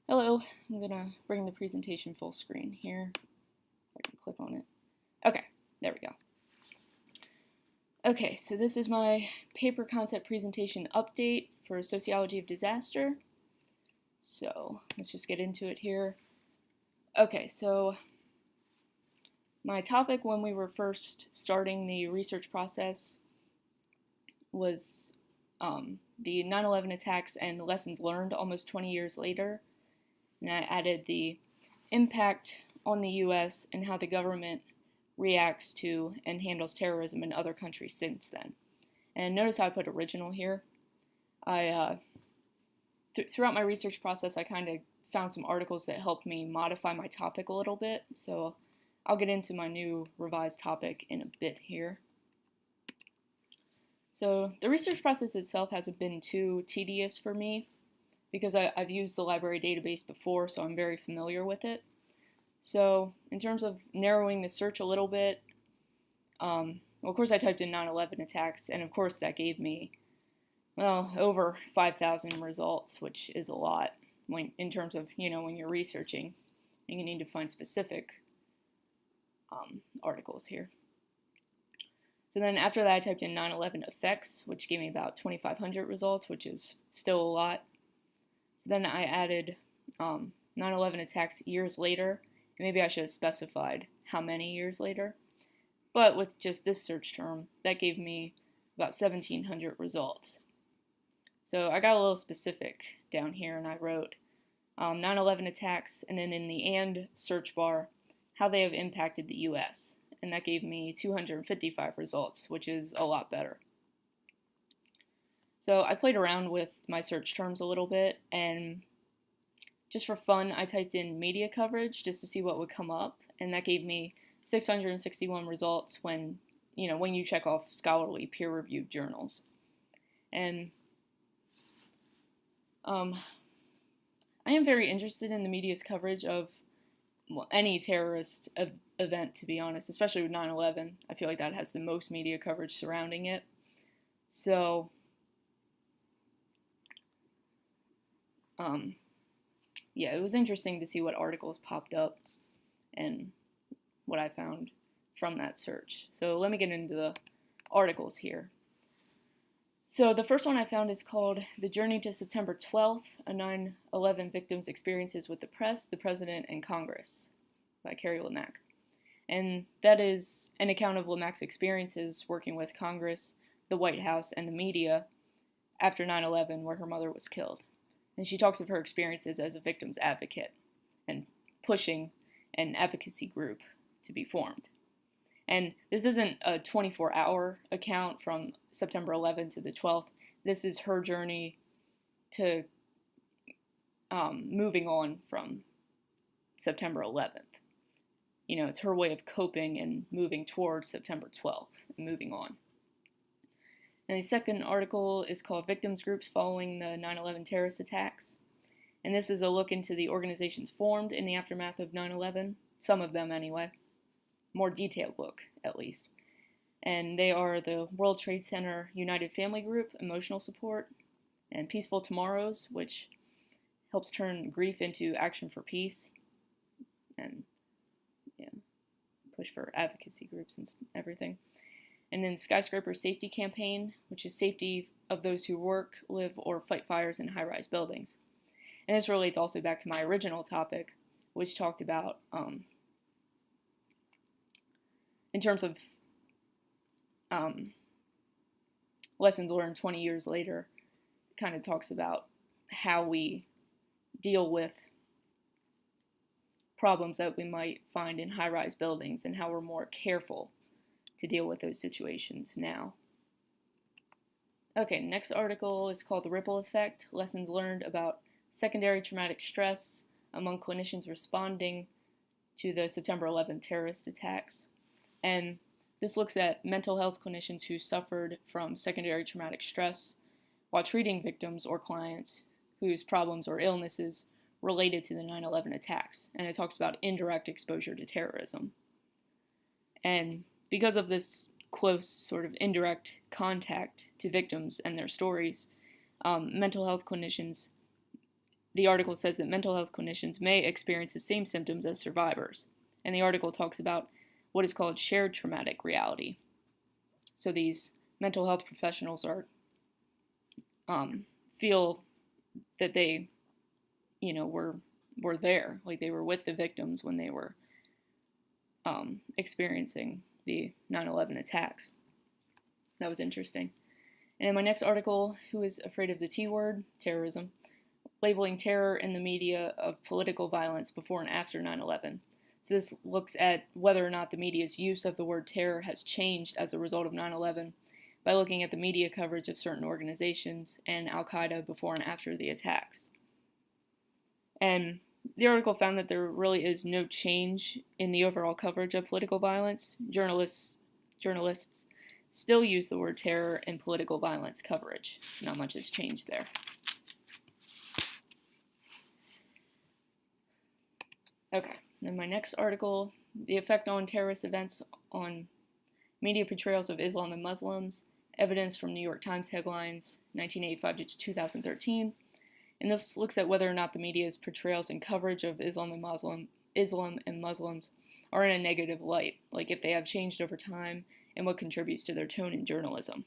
Hello, I'm gonna bring the presentation full screen here. If I can click on it. Okay, there we go. Okay, so this is my paper concept presentation update for Sociology of Disaster. So let's just get into it here. Okay, so my topic when we were first starting the research process was the 9/11 attacks and lessons learned almost 20 years later. And I added the impact on the U.S. and how the government reacts to and handles terrorism in other countries since then. And notice how I put original here. Throughout my research process, I kind of found some articles that helped me modify my topic a little bit. So I'll get into my new revised topic in a bit here. So the research process itself hasn't been too tedious for me because I've used the library database before, so I'm very familiar with it. So in terms of narrowing the search a little bit, well, of course I typed in 9/11 attacks, and of course that gave me, well, over 5,000 results, which is a lot in terms of, when you're researching, and you need to find specific articles here. So then after that I typed in 9/11 effects, which gave me about 2,500 results, which is still a lot. So then I added 9/11 attacks years later, and maybe I should have specified how many years later. But with just this search term, that gave me about 1,700 results. So I got a little specific down here, and I wrote 9/11 attacks, and then in the and search bar, how they have impacted the U.S., and that gave me 255 results, which is a lot better. So I played around with my search terms a little bit, and just for fun, I typed in media coverage just to see what would come up, and that gave me 661 results when you check off scholarly peer-reviewed journals. And I am very interested in the media's coverage of any terrorist event, to be honest, especially with 9/11. I feel like that has the most media coverage surrounding it. So yeah, it was interesting to see what articles popped up and what I found from that search. So let me get into the articles here. So the first one I found is called The Journey to September 12th, a 9/11 Victims' Experiences with the Press, the President, and Congress by Carrie Lemack. And that is an account of Lemack's experiences working with Congress, the White House, and the media after 9/11, where her mother was killed. And she talks of her experiences as a victim's advocate and pushing an advocacy group to be formed. And this isn't a 24-hour account from September 11th to the 12th. This is her journey to moving on from September 11th. It's her way of coping and moving towards September 12th and moving on. And the second article is called Victims Groups Following the 9/11 Terrorist Attacks. And this is a look into the organizations formed in the aftermath of 9/11, some of them anyway. More detailed look, at least. And they are the World Trade Center United Family Group, Emotional Support, and Peaceful Tomorrows, which helps turn grief into action for peace, and push for advocacy groups and everything. And then Skyscraper Safety Campaign, which is safety of those who work, live, or fight fires in high-rise buildings. And this relates also back to my original topic, which talked about, in terms of lessons learned 20 years later, it kind of talks about how we deal with problems that we might find in high-rise buildings and how we're more careful to deal with those situations now. Okay, next article is called The Ripple Effect, Lessons Learned About Secondary Traumatic Stress Among Clinicians Responding to the September 11th Terrorist Attacks. And this looks at mental health clinicians who suffered from secondary traumatic stress while treating victims or clients whose problems or illnesses related to the 9/11 attacks. And it talks about indirect exposure to terrorism. And because of this close sort of indirect contact to victims and their stories, mental health clinicians the article says that mental health clinicians may experience the same symptoms as survivors. And the article talks about what is called shared traumatic reality. So these mental health professionals are feel that they, were there, like they were with the victims when they were experiencing the 9/11 attacks. That was interesting. And in my next article, Who is Afraid of the T Word? Terrorism. Labeling terror in the media of political violence before and after 9/11. So this looks at whether or not the media's use of the word terror has changed as a result of 9/11 by looking at the media coverage of certain organizations and Al-Qaeda before and after the attacks. And the article found that there really is no change in the overall coverage of political violence. Journalists still use the word terror in political violence coverage. So not much has changed there. Okay, then my next article, The Effect on Terrorist Events on Media Portrayals of Islam and Muslims, Evidence from New York Times Headlines, 1985 to 2013. And this looks at whether or not the media's portrayals and coverage of Islam and Muslims are in a negative light, like if they have changed over time and what contributes to their tone in journalism.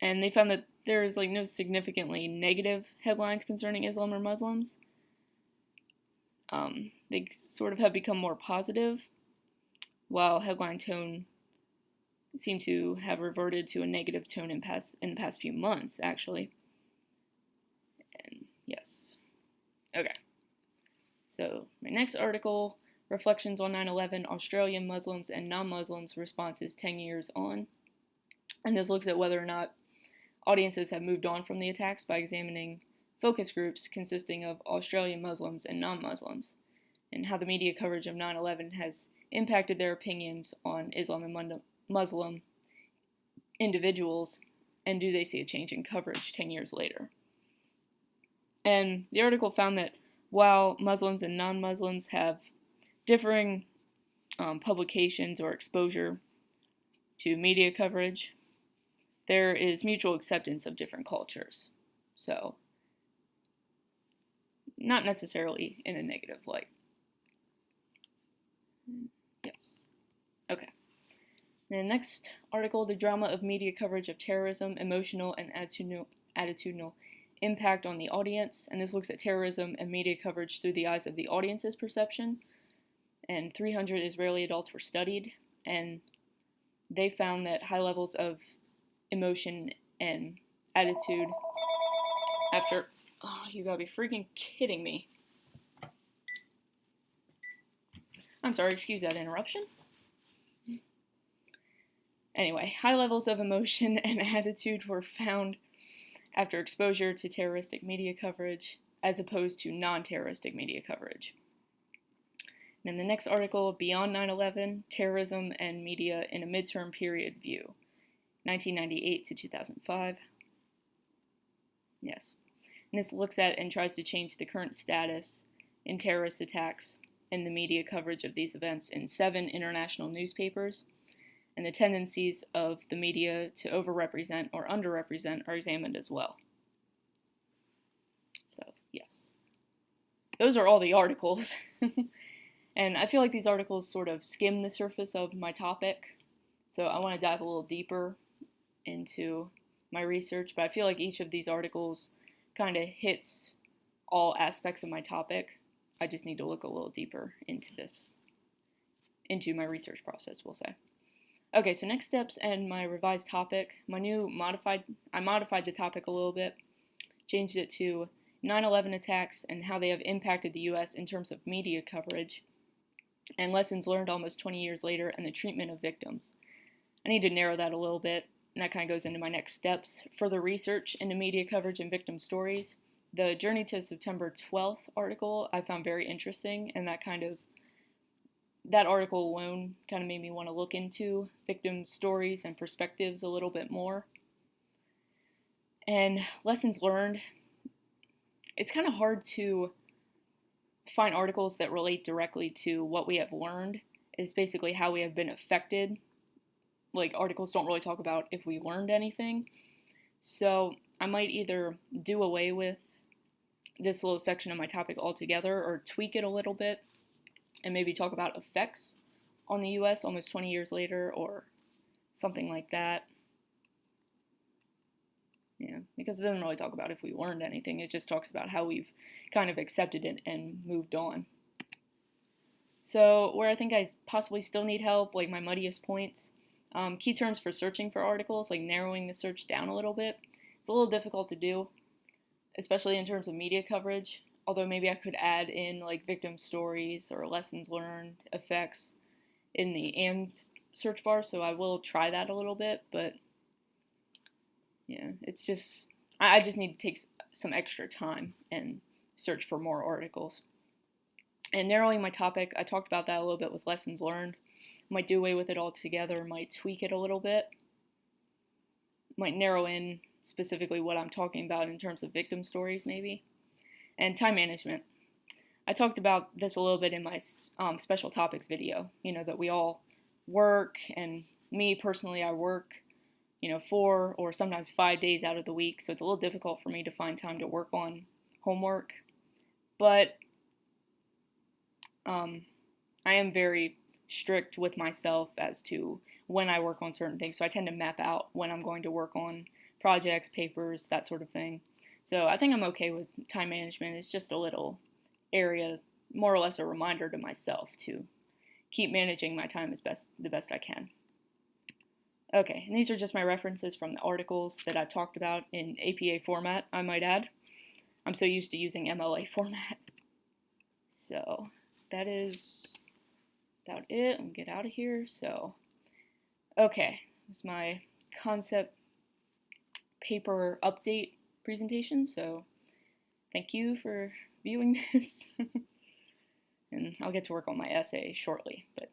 And they found that there is no significantly negative headlines concerning Islam or Muslims. They sort of have become more positive, while headline tone seem to have reverted to a negative tone in the past few months, actually. And yes. Okay. So my next article, Reflections on 9/11, Australian Muslims and Non-Muslims Responses 10 Years On. And this looks at whether or not audiences have moved on from the attacks by examining focus groups consisting of Australian Muslims and non-Muslims, and how the media coverage of 9/11 has impacted their opinions on Islam and Muslim individuals, and do they see a change in coverage 10 years later. And the article found that while Muslims and non-Muslims have differing publications or exposure to media coverage, there is mutual acceptance of different cultures. So, not necessarily in a negative light. Yes. Okay. The next article, The Drama of Media Coverage of Terrorism, Emotional and Attitudinal Impact on the Audience. And this looks at terrorism and media coverage through the eyes of the audience's perception. And 300 Israeli adults were studied, and they found that high levels of emotion and attitude after... Oh, you gotta be freaking kidding me. I'm sorry, excuse that interruption. Anyway, high levels of emotion and attitude were found after exposure to terroristic media coverage as opposed to non-terroristic media coverage. And in the next article, Beyond 9/11, Terrorism and Media in a Midterm Period View, 1998 to 2005. Yes. And this looks at and tries to change the current status in terrorist attacks and the media coverage of these events in 7 international newspapers. And the tendencies of the media to overrepresent or underrepresent are examined as well. So, yes. Those are all the articles. And I feel like these articles sort of skim the surface of my topic. So I want to dive a little deeper into my research. But I feel like each of these articles kind of hits all aspects of my topic. I just need to look a little deeper into my research process, we'll say. Okay, so next steps and my revised topic. I modified the topic a little bit, changed it to 9/11 attacks and how they have impacted the U.S. in terms of media coverage, and lessons learned almost 20 years later and the treatment of victims. I need to narrow that a little bit, and that kind of goes into my next steps. Further research into media coverage and victim stories. The Journey to September 12th article I found very interesting, and that article alone kind of made me want to look into victim stories and perspectives a little bit more. And lessons learned. It's kind of hard to find articles that relate directly to what we have learned. It's basically how we have been affected. Like, articles don't really talk about if we learned anything. So I might either do away with this little section of my topic altogether or tweak it a little bit and maybe talk about effects on the US almost 20 years later or something like that. Yeah, because it doesn't really talk about if we learned anything. It just talks about how we've kind of accepted it and moved on. So where I think I possibly still need help, like my muddiest points, key terms for searching for articles, like narrowing the search down a little bit. It's a little difficult to do, especially in terms of media coverage, although maybe I could add in like victim stories or lessons learned, effects in the and search bar, so I will try that a little bit, but yeah, it's just, I just need to take some extra time and search for more articles. And narrowing my topic, I talked about that a little bit with lessons learned. Might do away with it altogether, might tweak it a little bit, might narrow in specifically what I'm talking about in terms of victim stories maybe. And time management. I talked about this a little bit in my special topics video, that we all work, and me personally, I work 4 or sometimes 5 days out of the week, so it's a little difficult for me to find time to work on homework. But I am very strict with myself as to when I work on certain things, so I tend to map out when I'm going to work on projects, papers, that sort of thing. So I think I'm okay with time management. It's just a little area, more or less a reminder to myself to keep managing my time the best I can. Okay, and these are just my references from the articles that I've talked about in APA format, I might add. I'm so used to using MLA format. So that is about it. I'll get out of here. So, okay, this is my concept paper update presentation. So thank you for viewing this. And I'll get to work on my essay shortly. But